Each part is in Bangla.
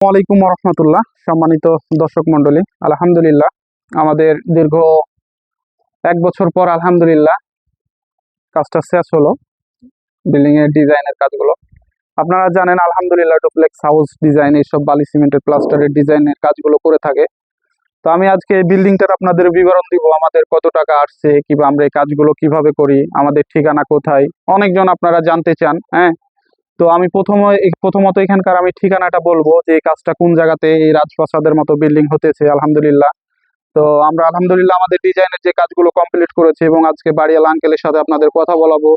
ওয়ালাইকুম রহমতুল্লাহ। সম্মানিত দর্শক মন্ডলী, আলহামদুলিল্লাহ আমাদের দীর্ঘ 1 বছর পর আলহামদুলিল্লাহ কাজটা শেষ হলো। বিল্ডিং এর ডিজাইনের কাজগুলো আপনারা জানেন, আলহামদুলিল্লাহ ডুপ্লেক্স হাউস ডিজাইন, এইসব বালি সিমেন্টের প্লাস্টারের ডিজাইনের কাজগুলো করে থাকে। তো আমি আজকে বিল্ডিংটার আপনাদের বিবরণ দিব, আমাদের কত টাকা আসছে, কিংবা আমরা এই কাজগুলো কিভাবে করি, আমাদের ঠিকানা কোথায়, অনেকজন আপনারা জানতে চান। হ্যাঁ, তো আমি প্রথমত এখানকার আমি ঠিকানাটা বলবো যে এই কাজটা কোন জায়গাতে, এই রাজপ্রাসাদের মতো বিল্ডিং হতেছে আলহামদুলিল্লাহ। তো আমরা আলহামদুলিল্লাহ আমাদের ডিজাইনের যে কাজগুলো কমপ্লিট করেছি, এবং আজকে বাড়িওয়ালা আঙ্কেলের সাথে আপনাদের কথা বলাবো,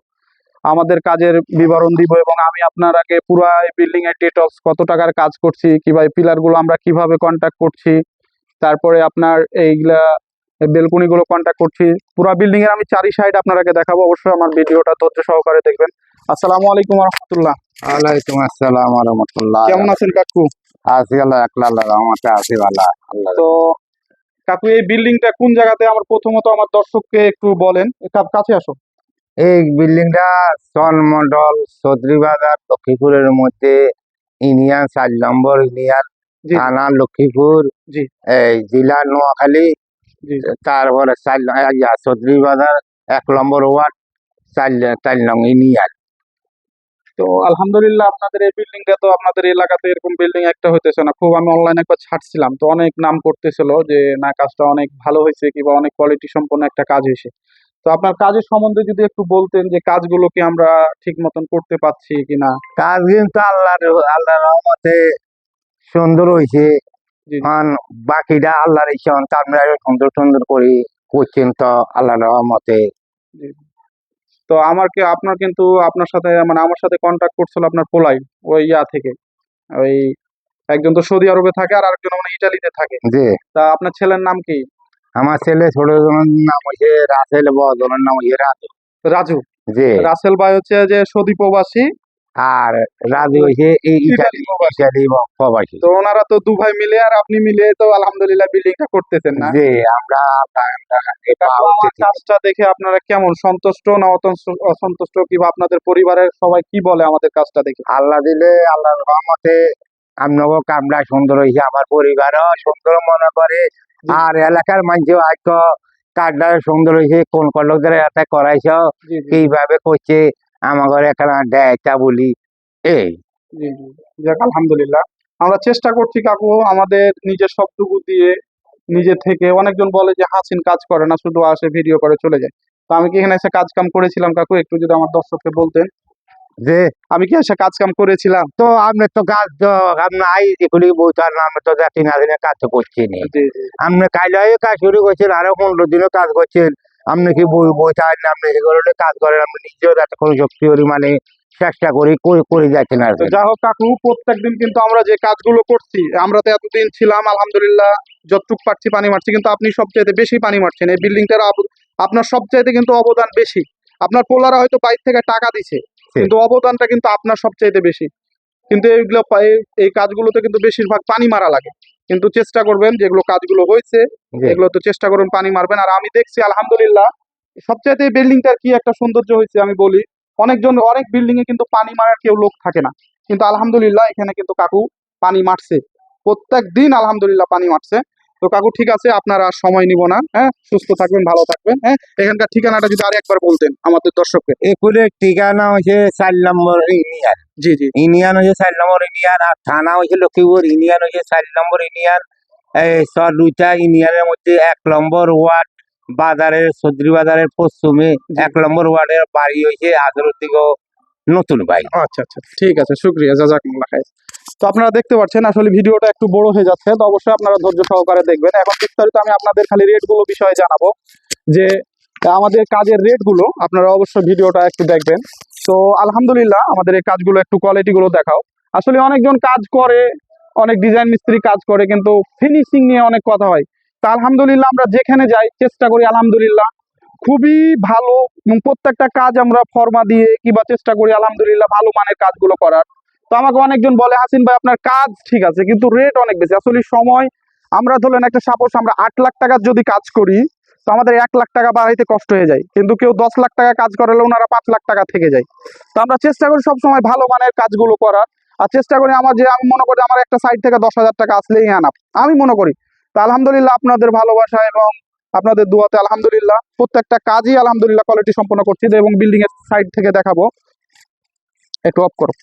আমাদের কাজের বিবরণ দিব, এবং আমি আপনার আগে পুরো বিল্ডিং এর ডিটেলস, কত টাকার কাজ করছি, কিংবা এই পিলারগুলো আমরা কিভাবে কন্ট্যাক্ট করছি, তারপরে আপনার এইগুলা বেলকনিগুলো কন্ট্যাক্ট করছি, পুরো বিল্ডিং এর আমি চারি সাইড আপনাকে দেখাবো। অবশ্যই আমার ভিডিওটা ধৈর্য সহকারে দেখবেন। আসসালামু আলাইকুম রহমতুল্লাহ। ওয়ালাইকুম আসসালাম ওয়া রাহমাতুল্লাহ। কেমন আছেন কাকু? আছি আল্লাহ একলা রহমতে আছি ভালো আল্লাহ। তো কাকু, এই বিল্ডিংটা কোন জায়গাতে, আমার প্রথমত আমার দর্শককে একটু বলেন। কাছে আসো। এই বিল্ডিংটা চলমন্ডল চৌধুরী বাজার লক্ষ্মীপুরের মধ্যে, ইউনিয়ন 4 নম্বর ইউনিয়ন, জি থানা লক্ষ্মীপুর, জি এই জেলা নোয়াখালী। জি তারপরে চৌধুরী বাজার 1 নম্বর ওয়ার্ড, 4 নং ইউনিয়ন। তো আলহামদুলিল্লাহ আপনাদের এই বিল্ডিংটা, তো আপনাদের এলাকাতে এরকম বিল্ডিং একটা হইতেছে না খুব। আমি অনলাইনে একবার ছাড়ছিলাম, তো অনেক নাম করতেছিল যে না, কাজটা অনেক ভালো হয়েছে, কিংবা অনেক কোয়ালিটি সম্পন্ন একটা কাজ হয়েছে। তো আপনার কাজের সম্বন্ধে যদি একটু বলতেন যে কাজগুলো কি আমরা ঠিক মতন করতে পারছি কিনা। কাজ কিন্তু আল্লাহর রহমতে সুন্দর হয়েছে। জি বাকিটা আল্লাহর ইচ্ছা, আমরা সুন্দর সুন্দর করি করছেন তো আল্লাহর রহমতে। জি। তো আপনার কিন্তু আপনার সাথে, মানে আমার সাথে কন্ট্যাক্ট করছিল আপনার পোলাই, ওই থেকে, ওই একজন তো সৌদি আরবে থাকে, আর আরেকজন মানে ইটালিতে থাকে। জি, তা আপনার ছেলের নাম কি? আমার ছেলে ছোট জনের নাম হচ্ছে রাসেল, বড় জনের নাম হচ্ছে রাজু। রাজু। জি, রাসেল ভাই হচ্ছে যে সৌদি প্রবাসী, আর রাজু হচ্ছে এই ইটালি প্রবাসী। ইটালি প্রবাসী। তো ওনারা তো দু ভাই মিলে আর আপনি মিলে তো আলহামদুলিল্লাহ বিল্ডিংটা করতেছেন না। জি, আমরা কাকু, আমার কাজটা দেখে আপনারা কেমন, সন্তুষ্ট না অসন্তুষ্ট, কিংবা আপনাদের পরিবারের সবাই কি বলে আমাদের কাজটা দেখে? আল্লাহ দিলে আল্লাহর রহমতে আপনাকে কামরা সুন্দর হয়েছে, আমার পরিবারও সুন্দর মনে করে, জি আর এলাকার মানুষও আজকে কাজটা সুন্দর হয়েছে। কোন লোকদের এতে করাইছ, জি জি কিভাবে করছে, আমাদের এখানে দেয়টা বলি এই। জি জি। যাক আলহামদুলিল্লাহ, আমরা চেষ্টা করছি কাকু, আমাদের নিজের সবটুকু দিয়ে, নিজে থেকে। অনেকজন বলে যে হাসিন কাজ করে না, শুধু আসে ভিডিও করে চলে যায়। তো আমি কি এখানে এসে কাজ কাম করেছিলাম কাকু, একটু যদি আমার দর্শককে বলতেন। যে আমি কি এসে কাজ কাম করেছিলাম? তো আপনি তো কাজ তো আপনি আই এগুলি বইতার না, আমি তো দেখি না দিনে কাজ তো করছি নি। জি জি আপনি কাইলে কাজ শুরু করছেন, আরো 15 দিনও কাজ করছেন। আপনি কি বইতার না, আপনি এগুলো কাজ করেন, আপনি নিজেও যাতে কোনো শক্তি মানে চেষ্টা করি করে যাচ্ছেন আর তো কি। যাই হোক কাকু, প্রত্যেকদিন কিন্তু আমরা যে কাজগুলো করছি, আমরা তো এতদিন ছিলাম আলহামদুলিল্লাহ, যতটুক পারছি পানি মারছি, কিন্তু আপনি সবচাইতে বেশি পানি মারছেন এই বিল্ডিংটার। আপনার সবচাইতে কিন্তু অবদান বেশি। আপনার পোলারা হয়তো বাইরে থেকে টাকা দিছে, কিন্তু অবদানটা কিন্তু আপনার সবচাইতে বেশি। কিন্তু এই কাজগুলোতে কিন্তু বেশিরভাগ পানি মারা লাগে। কিন্তু চেষ্টা করবেন, যেগুলো কাজগুলো হয়েছে জি, এগুলো তো চেষ্টা করবেন পানি মারবেন। আর আমি দেখছি আলহামদুলিল্লাহ সবচাইতে বিল্ডিংটার কি একটা সৌন্দর্য হয়েছে আমি বলি, অনেক বিল্ডিং এ কিন্তু পানি মারার কেউ লোক থাকে না, কিন্তু আলহামদুলিল্লাহ এখানে কিন্তু কাকু পানি মারছে, প্রত্যেক দিন আলহামদুলিল্লাহ পানি মারছে। তো কাকু ঠিক আছে, আপনারা সময় নিব না। হ্যাঁ, সুস্থ থাকবেন, ভালো থাকবেন। হ্যাঁ, এখানকার ঠিকানাটা যদি আর একবার বলতেন আমাদের দর্শককে। একুলের ঠিকানা হচ্ছে 4 নম্বর ইউনিয়ন। জি জি ইউনিয়ন হচ্ছে 4 নম্বর ইউনিয়ন, আর থানা হচ্ছে লক্ষ্মীপুর। ইউনিয়ন হচ্ছে 4 নম্বর ইউনিয়ন। এই সব 2টা ইউনিয়নের মধ্যে 1 নম্বর ওয়ার্ড, বাজারের চৌধুরী বাজারের পশ্চিমে জি। 1 নম্বর ওয়ার্ডের বাড়ি হয়েছে আজরুদ্দিগ নতুন ভাই। আচ্ছা আচ্ছা, ঠিক আছে, শুক্রিয়া, জাজাকুমুল্লাহ খাইর। তো আপনারা দেখতে পাচ্ছেন আসলে ভিডিওটা একটু বড় হয়ে যাচ্ছে, তো অবশ্যই আপনারা ধৈর্য সহকারে দেখবেন। এখন বিস্তারিত আমি আপনাদের খালি রেটগুলো বিষয়ে জানাবো, যে আমাদের কাজের রেটগুলো আপনারা অবশ্যই ভিডিওটা একটু দেখবেন। তো আলহামদুলিল্লাহ আমাদের এই কাজগুলো একটু কোয়ালিটিগুলো দেখাও। আসলে অনেকজন কাজ করে, অনেক ডিজাইন মিস্ত্রি কাজ করে, কিন্তু ফিনিশিং নিয়ে অনেক কথা হয়। তো আলহামদুলিল্লাহ আমরা যেখানে যাই চেষ্টা করি আলহামদুলিল্লাহ খুবই ভালো, এবং প্রত্যেকটা কাজ আমরা ফর্মা দিয়ে কিংবা চেষ্টা করি আলহামদুলিল্লাহ ভালো মানের কাজগুলো করার। তো আমাকে অনেকজন বলে, হাসিন ভাই আপনার কাজ ঠিক আছে কিন্তু রেট অনেক বেশি। আসলে সময়, আমরা ধরলেন একটা সাপোজ আমরা 8 লাখ টাকার যদি কাজ করি, তো আমাদের 1 লাখ টাকা বাড়াইতে কষ্ট হয়ে যায়, কিন্তু কেউ 10 লাখ টাকা কাজ করালে ওনারা 5 লাখ টাকা থেকে যায়। তো আমরা চেষ্টা করি সবসময় ভালো মানের কাজগুলো করার। আর চেষ্টা করি আমি মনে করি আমার একটা সাইড থেকে 10,000 টাকা আসলেই আনাপ, আমি মনে করি। তো আলহামদুলিল্লাহ আপনাদের ভালোবাসা এবং আপনাদের দোয়াতে আলহামদুলিল্লাহ প্রত্যেকটা কাজই আলহামদুলিল্লাহ কোয়ালিটি সম্পন্ন করছি। এবং বিল্ডিং এর সাইড থেকে দেখাবো, একটু অফ করো।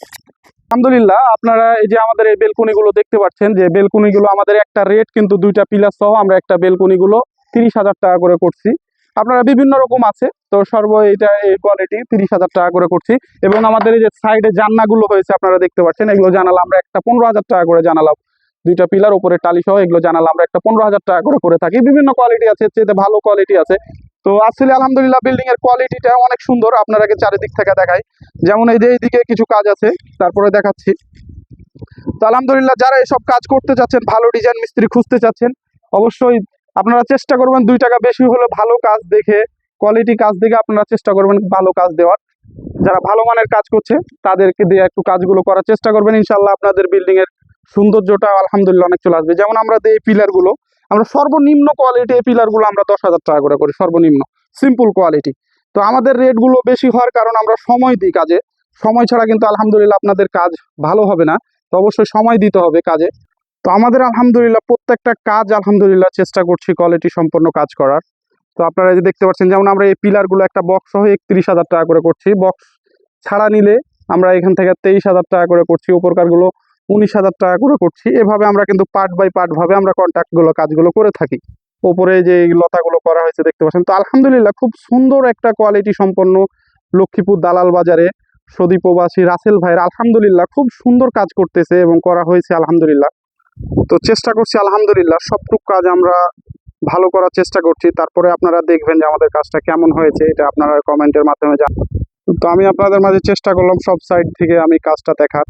আলহামদুলিল্লাহ আপনারা এই যে আমাদের এই বেলকনি গুলো দেখতে পাচ্ছেন, যে বেলকনি গুলো আমাদের একটা রেট কিন্তু 2টা পিলার সহ আমরা একটা বেলকনি গুলো 30,000 টাকা করে করছি। আপনারা বিভিন্ন রকম আছে, তো এইটা এই কোয়ালিটি 30,000 টাকা করে করছি। এবং আমাদের এই যে সাইডে জানলাগুলো হয়েছে আপনারা দেখতে পাচ্ছেন, এগুলো জানালা আমরা একটা 15,000 টাকা করে জানালা, 2টা পিলার উপরে টালি সহ এগুলো জানালা আমরা একটা 15,000 টাকা করে থাকি। বিভিন্ন কোয়ালিটি আছে, চেয়ে ভালো কোয়ালিটি আছে। তো আসলে আলহামদুলিল্লাহ বিল্ডিং এর কোয়ালিটিটা অনেক সুন্দর, আপনারাকে চারিদিক থেকে দেখাই। যেমন এই যে এইদিকে কিছু কাজ আছে, তারপরে দেখাচ্ছি। তো আলহামদুলিল্লাহ যারা এসব কাজ করতে চাচ্ছেন, ভালো ডিজাইন মিস্ত্রি খুঁজতে চাচ্ছেন, অবশ্যই আপনারা চেষ্টা করবেন 2 টাকা বেশি হলে ভালো কাজ দেখে, কোয়ালিটি কাজ দেখে আপনারা চেষ্টা করবেন ভালো কাজ দেওয়ার। যারা ভালো মানের কাজ করছে তাদেরকে দিয়ে একটু কাজগুলো করার চেষ্টা করবেন, ইনশাল্লাহ আপনাদের বিল্ডিং এর সৌন্দর্যটা আলহামদুলিল্লাহ অনেক চলে আসবে। যেমন আমরা এই পিলারগুলো, আমরা সর্বনিম্ন কোয়ালিটি এই পিলারগুলো আমরা 10,000 টাকা করে করি, সর্বনিম্ন সিম্পল কোয়ালিটি। তো আমাদের রেটগুলো বেশি হওয়ার কারণ আমরা সময় দিই কাজে, সময় ছাড়া কিন্তু আলহামদুলিল্লাহ আপনাদের কাজ ভালো হবে না। তো অবশ্যই সময় দিতে হবে কাজে। তো আমাদের আলহামদুলিল্লাহ প্রত্যেকটা কাজ আলহামদুলিল্লাহ চেষ্টা করছি কোয়ালিটি সম্পন্ন কাজ করার। তো আপনারা এই যে দেখতে পাচ্ছেন, যেমন আমরা এই পিলারগুলো একটা বক্স সহ 31,000 টাকা করে করছি, বক্স ছাড়া নিলে আমরা এখান থেকে 23,000 টাকা করে করছি, উপরকারগুলো 19,000 টাকা করে করছি। এভাবে আমরা কিন্তু পার্ট বাই পার্ট ভাবে আমরা কন্ট্রাক্টগুলো কাজগুলো করে থাকি। ওপরে যে লতাগুলো করা হয়েছে দেখতে পাচ্ছেন। তো আলহামদুলিল্লাহ খুব সুন্দর একটা কোয়ালিটি সম্পন্ন লক্ষ্মীপুর দালাল বাজারে সৌদি প্রবাসী রাসেল ভাইয়ের আলহামদুলিল্লাহ খুব সুন্দর কাজ করতেছে এবং করা হয়েছে আলহামদুলিল্লাহ। তো চেষ্টা করছি আলহামদুলিল্লাহ সবটুক কাজ আমরা ভালো করার চেষ্টা করছি। তারপরে আপনারা দেখবেন যে আমাদের কাজটা কেমন হয়েছে, এটা আপনারা কমেন্টের মাধ্যমে জানান। তো আমি আপনাদের মাঝে চেষ্টা করলাম সব সাইড থেকে আমি কাজটা দেখার।